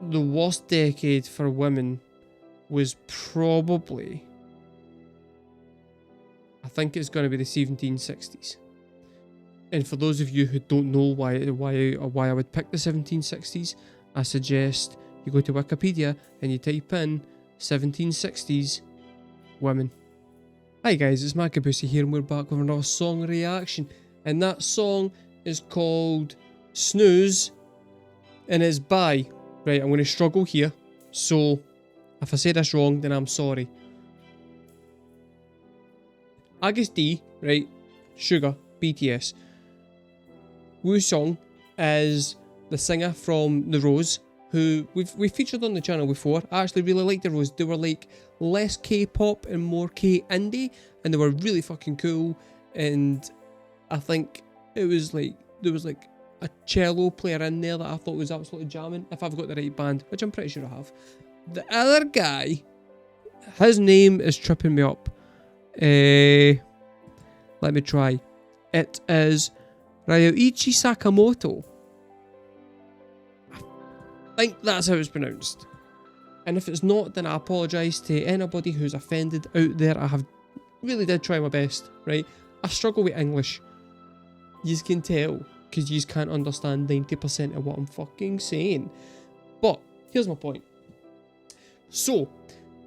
the worst decade for women was probably, I think it's going to be the 1760s. And for those of you who don't know why I would pick the 1760s, I suggest you go to Wikipedia and you type in 1760s women. Hi guys, it's Markabusi here and we're back with another song reaction. And that song is called Snooze and it's by, right, I'm going to struggle here. So if I say this wrong, then I'm sorry. Agust D, right, Sugar, BTS. Woo-sung is the singer from The Rose, who we've featured on the channel before. I actually really liked The Rose. They were like less K-pop and more K-indie, and they were really fucking cool. And I think it was like, there was like a cello player in there that I thought was absolutely jamming, if I've got the right band, which I'm pretty sure I have. The other guy, his name is tripping me up. Let me try. It is Ryuichi Sakamoto. I think that's how it's pronounced. And if it's not, then I apologise to anybody who's offended out there. I have really did try my best, right? I struggle with English. You can tell, because you can't understand 90% of what I'm fucking saying. But, here's my point. So,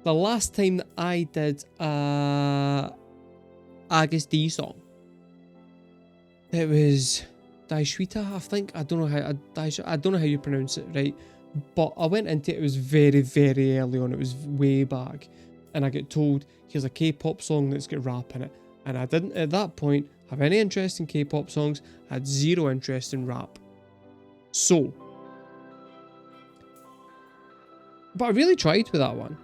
the last time that I did a Agust D song, it was Daishwita, I think. I don't know how you pronounce it, right? But I went into it, it was very, very early on. It was way back. And I get told, here's a K-pop song that's got rap in it. And I didn't, at that point, have any interest in K-pop songs. I had zero interest in rap. So, but I really tried with that one.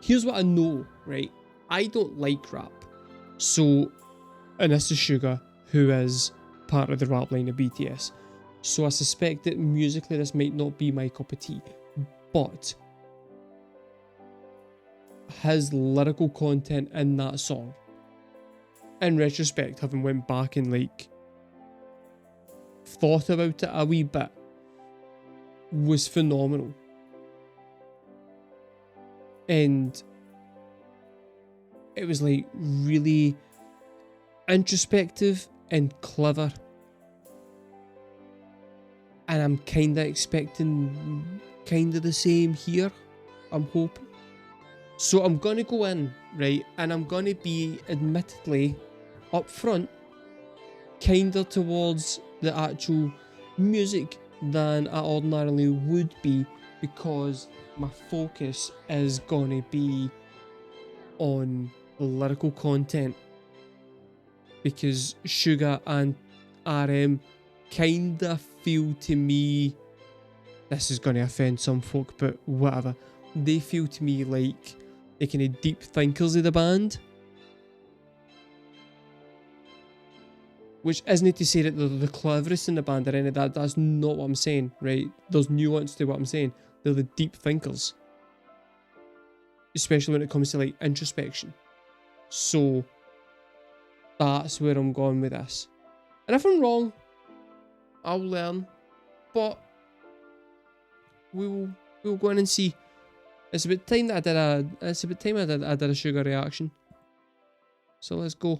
Here's what I know, right? I don't like rap. So, and this is Sugar, who is part of the rap line of BTS. So I suspect that musically this might not be my cup of tea. But his lyrical content in that song, in retrospect, having went back and like thought about it a wee bit, was phenomenal. And it was like really introspective and clever. And I'm kinda expecting kinda the same here, I'm hoping. So I'm gonna go in, right, and I'm gonna be admittedly up front kinder towards the actual music than I ordinarily would be, because my focus is gonna be on the lyrical content, because Sugar and RM kinda feel to me, this is gonna offend some folk, but whatever, they feel to me like the kind of deep thinkers of the band. Which isn't to say that they're the cleverest in the band or any of that, that's not what I'm saying, right? There's nuance to what I'm saying. They're the deep thinkers. Especially when it comes to like introspection. So that's where I'm going with this. And if I'm wrong, I'll learn. But we'll go in and see. It's about time that I did a Sugar reaction. So let's go.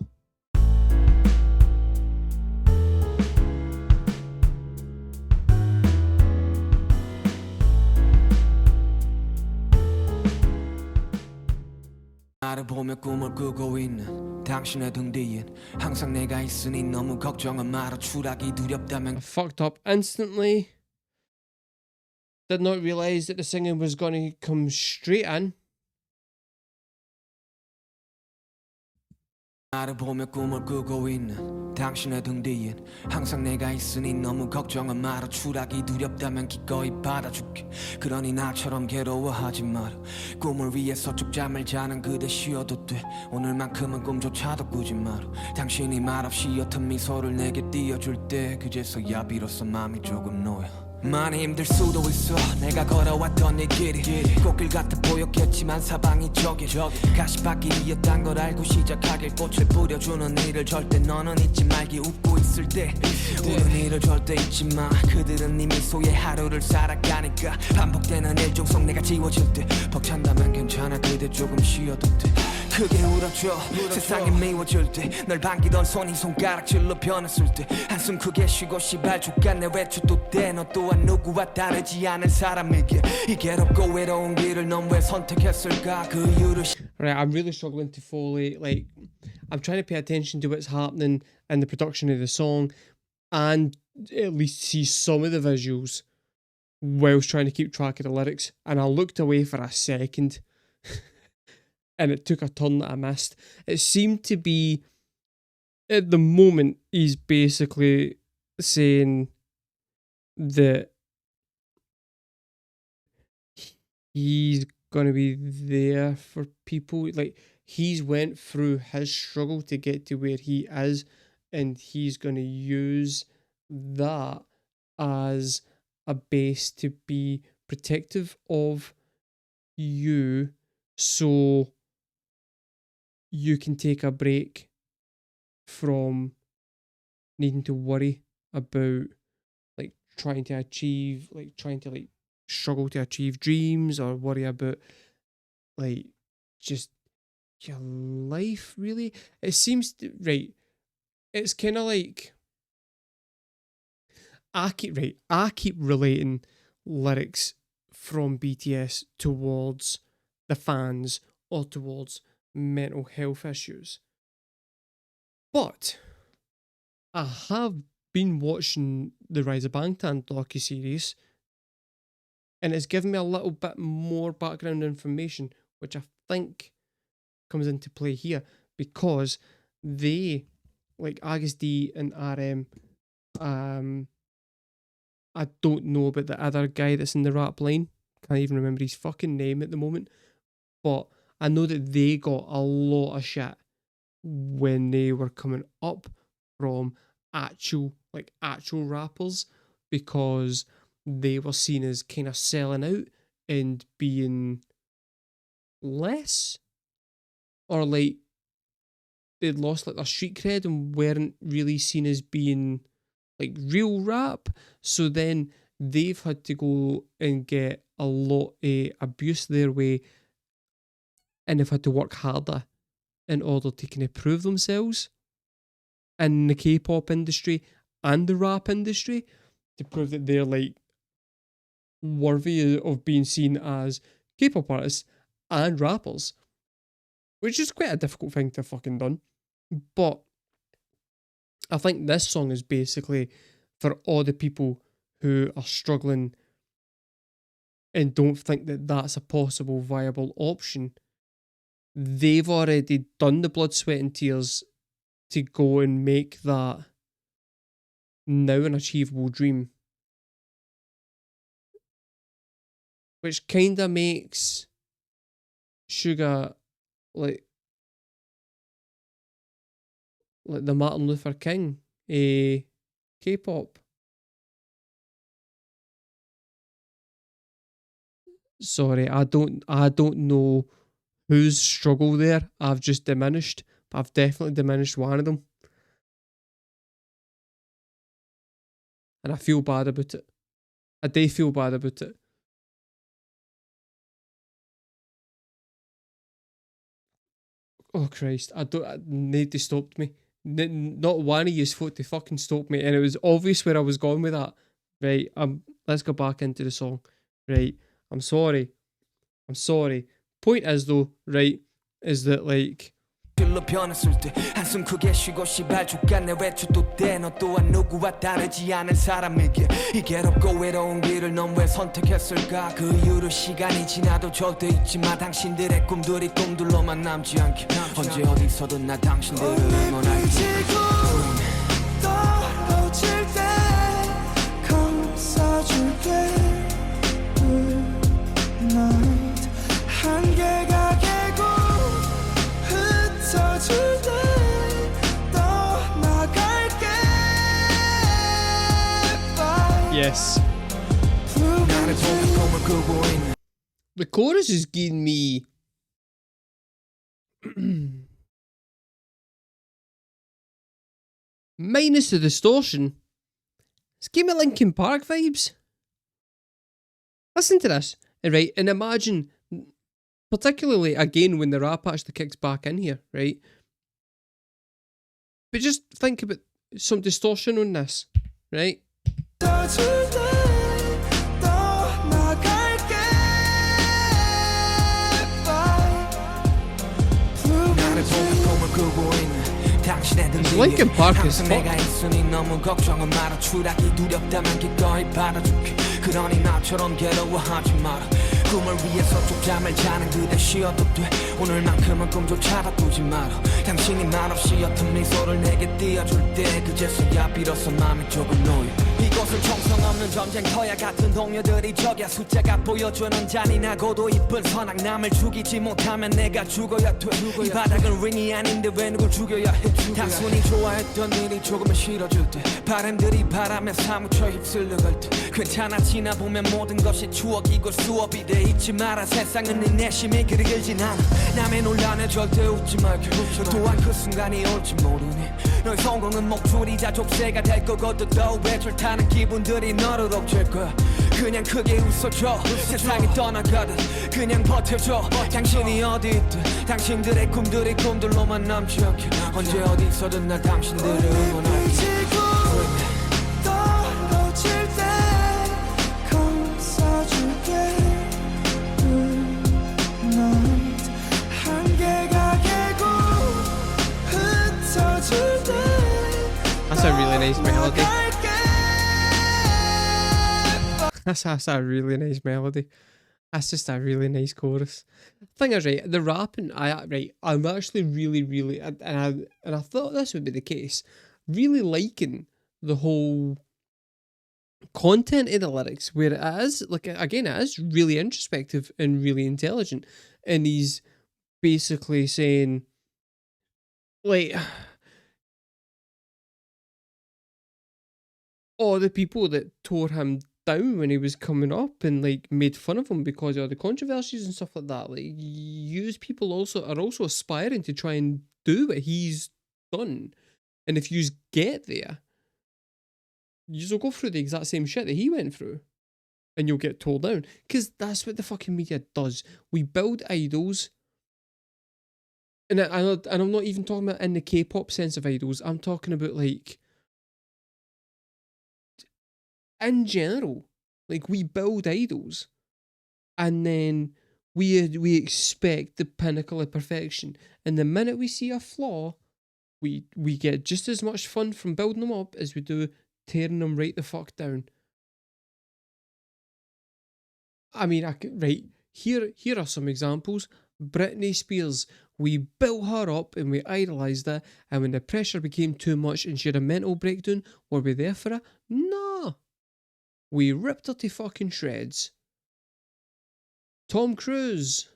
나를 보며 꿈을 꾸고 있는 당신의 등 뒤엔 항상 내가 있으니 너무 걱정은 마라 추락이 두렵다면. I fucked up instantly. Did not realise that the singing was going to come straight in. 나를 보며 꿈을 꾸고 있는 당신의 등 뒤엔 항상 내가 있으니 너무 걱정은 마라 추락이 두렵다면 기꺼이 받아줄게. 그러니 나처럼 괴로워하지 마라. 꿈을 위해서 쭉 잠을 자는 그대 쉬어도 돼. 오늘만큼은 꿈조차도 꾸지 마라. 당신이 말없이 옅은 미소를 내게 띄워줄 때 그제서야 비로소 마음이 조금 놓여. 많이 힘들 수도 있어 내가 걸어왔던 이 길이 꽃길 같아 보였겠지만 사방이 저기 가시밭길이었단 걸 알고 시작하길 꽃을 뿌려주는 일을 절대 너는 잊지 말기 웃고 있을 때 우는 일을 절대 잊지 마 그들은 네 미소에 하루를 살아가니까 반복되는 일종 속 내가 지워질 때 벅찬다면 괜찮아 그대 조금 쉬어도 돼 크게 울어줘 세상이 미워질 때 널 반기던 손이 손가락질로 변했을 때 한숨 크게 쉬고 시발 죽겠네 외쳐도 돼 너 또한 누구와 다르지 않은 사람에게 이 괴롭고 외로운 길을 넌 왜 선택했을까 그 이유를 Right, I'm really struggling to foley, like, I'm trying to pay attention to what's happening in the production of the song and at least see some of the visuals whilst trying to keep track of the lyrics, and I looked away for a second and it took a turn that I missed. It seemed to be, at the moment, he's basically saying that he's going to be there for people. Like, he's went through his struggle to get to where he is, and he's going to use that as a base to be protective of you so you can take a break from needing to worry about like trying to struggle to achieve dreams or worry about like just your life really. It seems to, right, it's kind of like I keep relating lyrics from BTS towards the fans or towards mental health issues. But I have been watching the Rise of Bangtan docu-series, and it's given me a little bit more background information, which I think comes into play here, because they, like Agust D and RM, I don't know about the other guy that's in the rap line. Can't even remember his fucking name at the moment. But I know that they got a lot of shit when they were coming up from actual rappers, because they were seen as kind of selling out and being less, or like they'd lost like their street cred and weren't really seen as being like real rap. So then they've had to go and get a lot of abuse their way, and they've had to work harder in order to kind of prove themselves in the K-pop industry and the rap industry, to prove that they're like worthy of being seen as K-pop artists and rappers, which is quite a difficult thing to fucking done. But I think this song is basically for all the people who are struggling and don't think that that's a possible viable option. They've already done the blood, sweat and tears to go and make that now an achievable dream. Which kind of makes Suga like the Martin Luther King K-pop. Sorry, I don't know whose struggle there I've just diminished, but I've definitely diminished one of them. And I feel bad about it. I do feel bad about it. Oh Christ, nobody stopped me. Not one of you folk to fucking stop me, and it was obvious where I was going with that. Right, let's go back into the song. Right, I'm sorry. Point is though, right, is that like 길로 변했을 때 한숨 크게 쉬고 시발 죽겠네 외쳐도 돼 너 또한 누구와 다르지 않은 사람에게 이 괴롭고 외로운 길을 넌 왜 선택했을까 그 이후로 시간이 지나도 절대 잊지 마 당신들의 꿈들이 꿈들로만 남지 않게 언제 어디서든 나 당신들을 응원할게 떨어질 때 감싸줄게 한계가 깨고 흩어질 때 떠나갈게 yes. The chorus is giving me minus the distortion. It's giving me Linkin Park vibes. Listen to this, right? And imagine, particularly again when the rap actually kicks back in here, right? But just think about some distortion on this, right? Linkin Park is fuck. 너무 걱정은 마라 추락이 두렵다면 기꺼이 받아줄게 그러니 나처럼 괴로워하지 마라 꿈을 위해서 쪽잠을 자는 그대 쉬어도 돼 오늘만큼은 꿈조차도 꾸지 마라 당신이 말없이 옅은 미소를 내게 띄워줄 때 그제서야 비로소 마음이 조금 놓여 이곳은 총성 없는 전쟁터야 같은 동료들이 적야 숫자가 보여주는 잔인하고도 이쁜 선악 남을 죽이지 못하면 내가 죽어야 돼이 바닥은 링이 아닌데 왜 누굴 죽여야 해 단순히 좋아했던 일이 조금은 싫어질 때 바람들이 바람에 사무쳐 휩쓸려 갈 때 괜찮아 지나보면 모든 것이 추억이고 수업이 돼 잊지 마라 세상은 네 내심이 그리 길진 않아 남의 논란에 절대 웃지 말게 또한 그 순간이 올지 모르니 너의 성공은 목줄이자 족쇄가 될 거거든 또 외출 타는 기분들이 너를 옥죄일 거야 그냥 크게 웃어줘 세상이 떠나가듯 그냥 버텨줘 당신이 어디 있든 당신들의 꿈들이 꿈들로만 남지 않게 언제 어디서든 날 당신들을 응원할게 That's a really nice melody. That's a really nice melody. That's just a really nice chorus. Thing is, right, the rapping, I'm actually really, and I thought this would be the case, really liking the whole content of the lyrics, where it is, like, again, it is really introspective and really intelligent, and he's basically saying, like, all the people that tore him down when he was coming up and like made fun of him because of the controversies and stuff like that. Like, use people are also aspiring to try and do what he's done. And if you get there, you'll go through the exact same shit that he went through. And you'll get told down. Because that's what the fucking media does. We build idols. And I'm not even talking about in the K-pop sense of idols. I'm talking about like in general, like we build idols and then we expect the pinnacle of perfection. And the minute we see a flaw, we get just as much fun from building them up as we do tearing them right the fuck down. I mean, right, here are some examples. Britney Spears, we built her up and we idolised her, and when the pressure became too much and she had a mental breakdown, were we there for her? No. We ripped her to fucking shreds. Tom Cruise.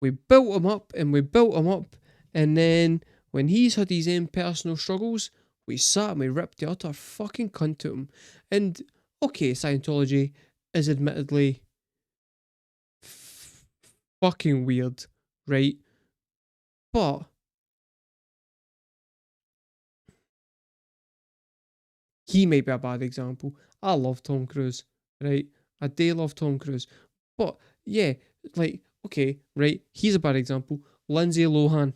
We built him up and we built him up, and then when he's had his own personal struggles, we sat and we ripped the utter fucking cunt to him. And, okay, Scientology is admittedly fucking weird, right? But he may be a bad example. I love Tom Cruise, right? I do love Tom Cruise. But, yeah, like, okay, right, he's a bad example. Lindsay Lohan.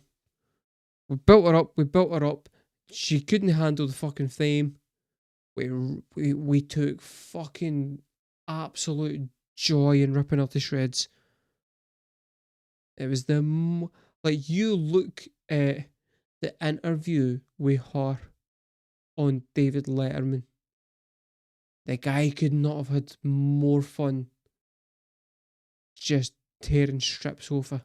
We built her up. She couldn't handle the fucking fame. We took fucking absolute joy in ripping her to shreds. It was like, you look at the interview with her on David Letterman. The guy could not have had more fun just tearing strips off her.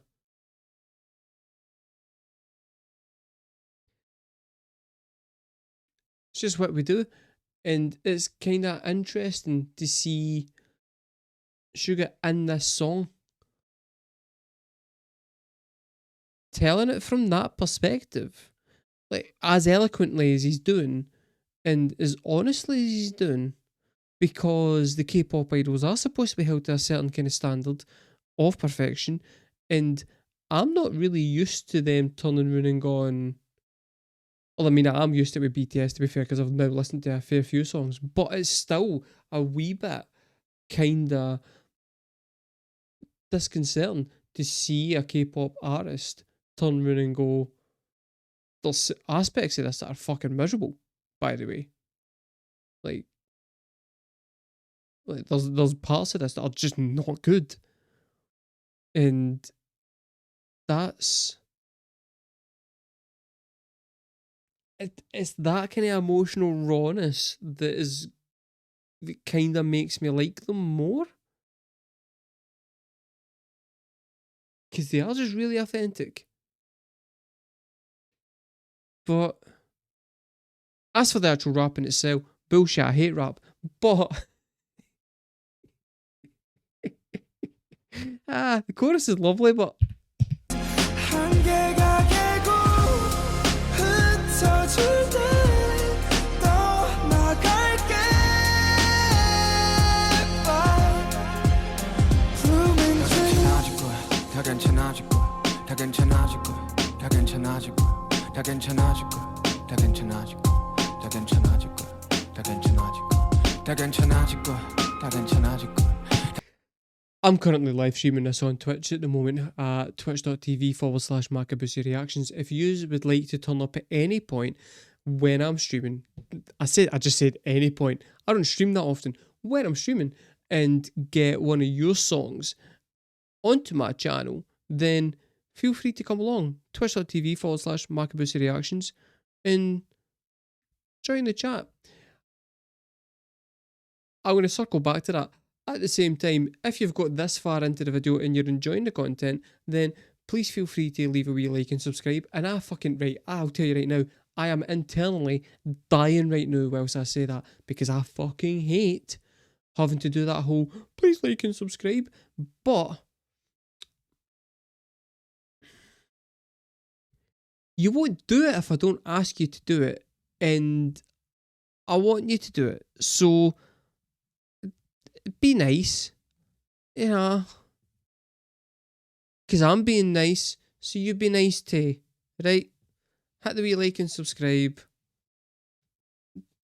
It's just what we do. And it's kind of interesting to see Sugar in this song telling it from that perspective. Like, as eloquently as he's doing, and as honestly as he's doing, because the K-pop idols are supposed to be held to a certain kind of standard, of perfection, and I'm not really used to them turning around and going. Well, I mean, I'm used to it with BTS, to be fair, because I've now listened to a fair few songs, but it's still a wee bit kind of disconcerting to see a K-pop artist turn around and go, there's aspects of this that are fucking miserable, by the way. Like there's parts of this that are just not good. And that's it's that kind of emotional rawness that kind of makes me like them more, because they are just really authentic. But as for the actual rap in itself, bullshit, I hate rap. But the chorus is lovely, but I'm currently live streaming this on Twitch at the moment at twitch.tv/markabusi reactions. If you would like to turn up at any point when I'm streaming, I just said any point. I don't stream that often. When I'm streaming and get one of your songs onto my channel, then feel free to come along. Twitch.tv/markabusi reactions and join the chat. I'm going to circle back to that. At the same time, if you've got this far into the video and you're enjoying the content, then please feel free to leave a wee like and subscribe. And I'll tell you right now, I am internally dying right now whilst I say that, because I fucking hate having to do that whole please like and subscribe. But you won't do it if I don't ask you to do it, and I want you to do it. So be nice, you know, because I'm being nice, so you be nice too, right? Hit the wee like and subscribe.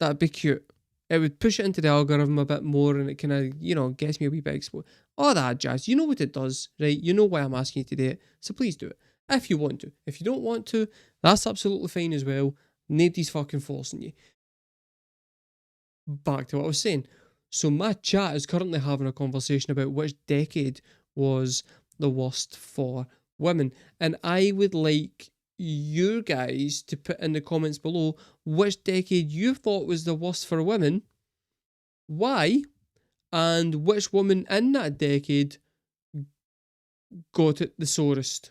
That'd be cute. It would push it into the algorithm a bit more, and it kind of, gets me a wee bit exposed. All that jazz. You know what it does, right? You know why I'm asking you to do it, so please do it. If you want to. If you don't want to, that's absolutely fine as well. Nobody's fucking forcing you. Back to what I was saying. So my chat is currently having a conversation about which decade was the worst for women. And I would like you guys to put in the comments below which decade you thought was the worst for women, why, and which woman in that decade got it the sorest.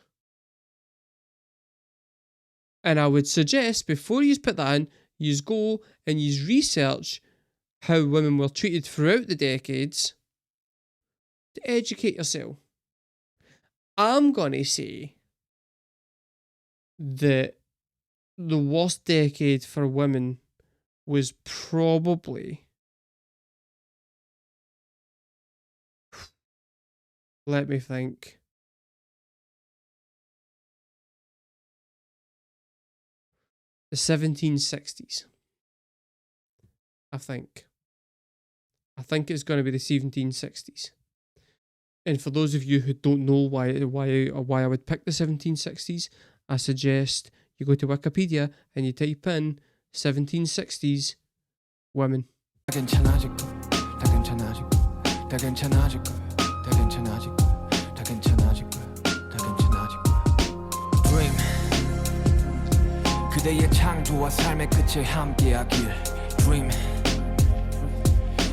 And I would suggest, before you put that in, you go and you research how women were treated throughout the decades to educate yourself. I'm going to say that the worst decade for women was probably, let me think, the 1760s. I think it's going to be the 1760s. And for those of you who don't know why I would pick the 1760s, I suggest you go to Wikipedia and you type in 1760s women. Dream 그대의 창조와 삶의 끝에 함께하길 Dream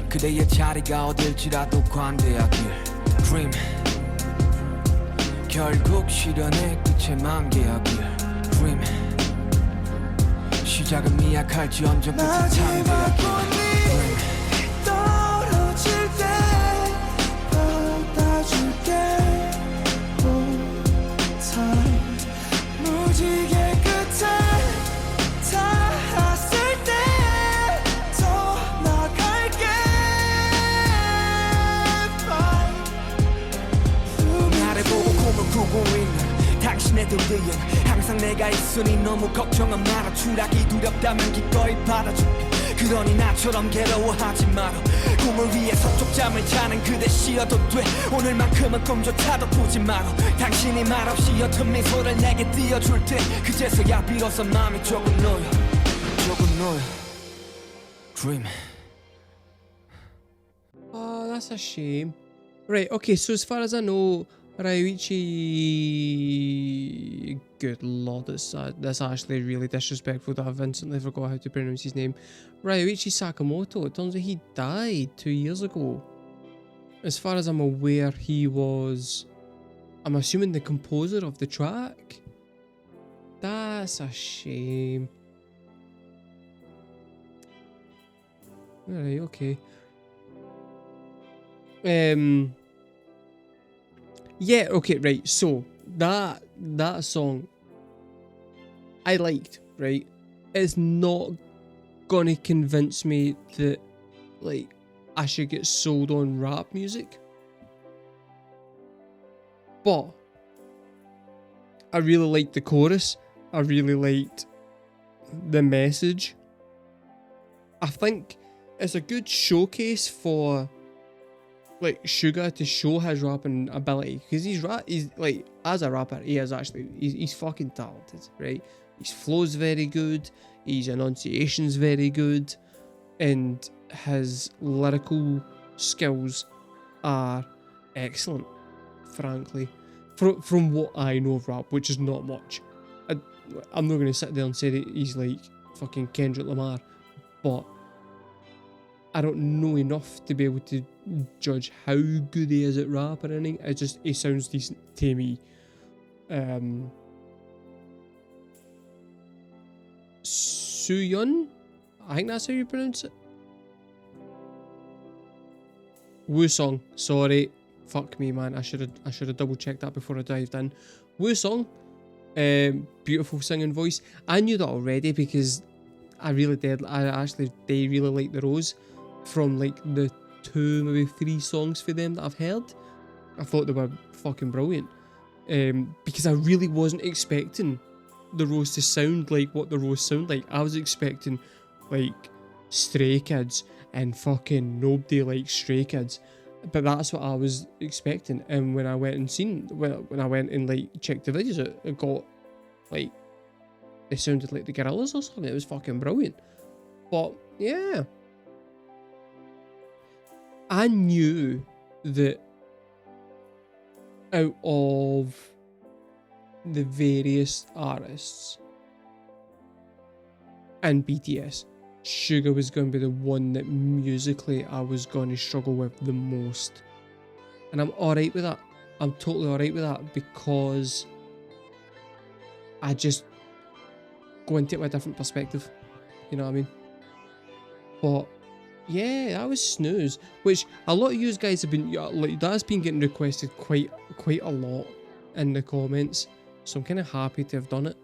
그대의 자리가 어딜지라도 관대하길 Dream 결국 실현의 끝에 만개하길 Dream 시작은 미약할지언정 끝에 창대하길 Dream 떨어질 때 받아줄게 Time 무지개 끝에 닿았을 때 더 나갈게 당신의 등 뒤엔 항상 내가 있으니 너무 걱정은 마라 추락이 두렵다면 기꺼이 받아줄게 그러니 나처럼 괴로워하지 마라 꿈을 위해 서쪽 잠을 자는 그대 쉬어도 돼 오늘만큼은 꿈조차도 꾸지 마라 당신이 말없이 옅은 미소를 내게 띄워줄 때 그제서야 비로소 마음이 조금 놓여 Dream. Oh, that's a shame. Right, okay, so as far as I know, Ryuichi... Good lord, that's actually really disrespectful that I've instantly forgot how to pronounce his name. Ryuichi Sakamoto, it turns out he died 2 years ago. As far as I'm aware, he was... I'm assuming the composer of the track? That's a shame. Alright, okay. Yeah, okay, right, so that song I liked, right? It's not gonna convince me that like I should get sold on rap music. But I really liked the chorus. I really liked the message. I think it's a good showcase for like Suga to show his rapping ability because he's like as a rapper he is actually he's fucking talented, right? His flow's very good, his enunciation's very good, and his lyrical skills are excellent, frankly. From what I know of rap, which is not much. I'm not going to sit there and say that he's like fucking Kendrick Lamar, but I don't know enough to be able to judge how good he is at rap or anything. He sounds decent to me. Suyun? I think that's how you pronounce it. Woo-song, sorry. Fuck me, man. I should have double checked that before I dived in. Woo-song, beautiful singing voice. I knew that already because I really did. They really like the Rose from like the 2, maybe 3 songs for them that I've heard. I thought they were fucking brilliant. Because I really wasn't expecting the Rose to sound like what the Rose sound like. I was expecting like Stray Kids and fucking nobody likes Stray Kids. But that's what I was expecting. And when I went and like checked the videos, it got like they sounded like the Gorillaz or something. It was fucking brilliant. But yeah, I knew that out of the various artists and BTS, Suga was going to be the one that musically I was going to struggle with the most. And I'm alright with that. I'm totally alright with that because I just go into it with a different perspective. You know what I mean? But yeah, that was Snooze, which a lot of you guys have been like, that's been getting requested quite a lot in the comments, so I'm kind of happy to have done it.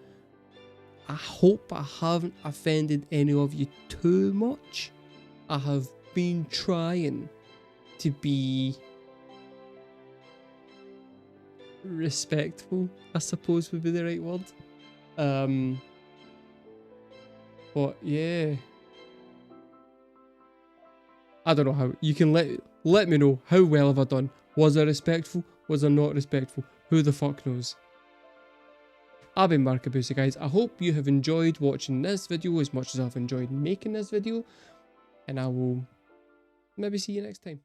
I hope I haven't offended any of you too much. I have been trying to be respectful, I suppose would be the right word. But yeah, I don't know how. You can let me know how well have I done. Was I respectful? Was I not respectful? Who the fuck knows? I've been markabusi, guys. I hope you have enjoyed watching this video as much as I've enjoyed making this video, and I will maybe see you next time.